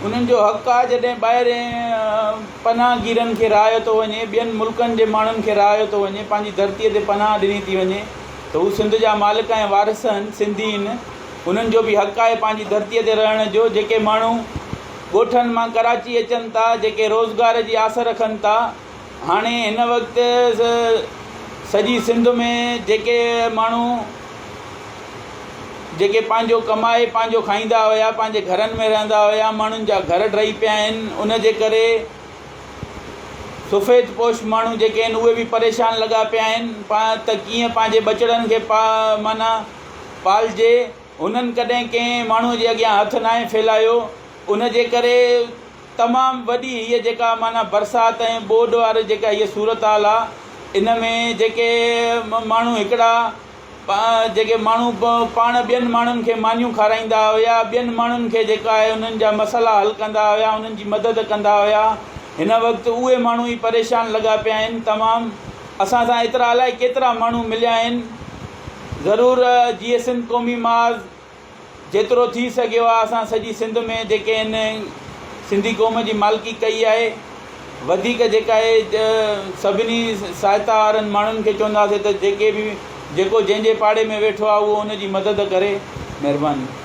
उन्हनि जो हक़ आहे जॾहिं ॿाहिरि पनाहगीरनि खे रहायो थो वञे, ॿियनि मुल्कनि जे माण्हुनि खे रहायो थो वञे, पंहिंजी धरतीअ ते पनाह ॾिनी थी वञे, त हू सिंध जा मालिक ऐं वारिस आहिनि, सिंधी आहिनि। उन्हनि जो बि हक़ आहे पंहिंजी धरतीअ ते रहण जो। जेके माण्हू ॻोठनि मां कराची अचनि था, जेके रोज़गार जी आस रखनि था, हाणे हिन वक़्तु सॼी सिंध में जेके माण्हू जेके पंहिंजो कमाए पंहिंजो खाईंदा हुया, पंहिंजे घरनि में रहंदा हुया, माण्हुनि जा घर ढही पिया आहिनि, उन जे करे सफ़ेद पोश माण्हू जेके आहिनि उहे बि परेशान लॻा पिया आहिनि त कीअं पंहिंजे बचड़नि खे माना पालजे। उन्हनि कॾहिं कंहिं माण्हूअ जे अॻियां हथु नाहे फैलायो। उन जे करे तमामु वॾी हीअ जेका माना बरसाति ऐं ॿोॾि वारी जेका हीअ सूरत हाल आहे, इन में जेके माण्हू हिकिड़ा जेके माण्हू पाण ॿियनि माण्हुनि खे मानियूं खाराईंदा हुया, ॿियनि माण्हुनि खे जेका आहे उन्हनि जा मसइला हल कंदा हुया, उन्हनि जी मदद कंदा हुया, हिन वक़्तु उहे माण्हू ई परेशान लॻा पिया आहिनि तमामु। असां सां एतिरा अलाए केतिरा माण्हू मिलिया आहिनि। ज़रूरु जीअं सिंध क़ौमी महाज़ जेतिरो थी सघियो आहे असां सॼी सिंध में जेके आहिनि सिंधी क़ौम जी मालिकी कई आहे। वधीक जेका आहे सभिनी सहायता वारनि माण्हुनि खे चवंदासीं त जेके बि जेको जंहिंजे पाड़े में वेठो आहे उहो उनजी मदद करे। महिरबानी।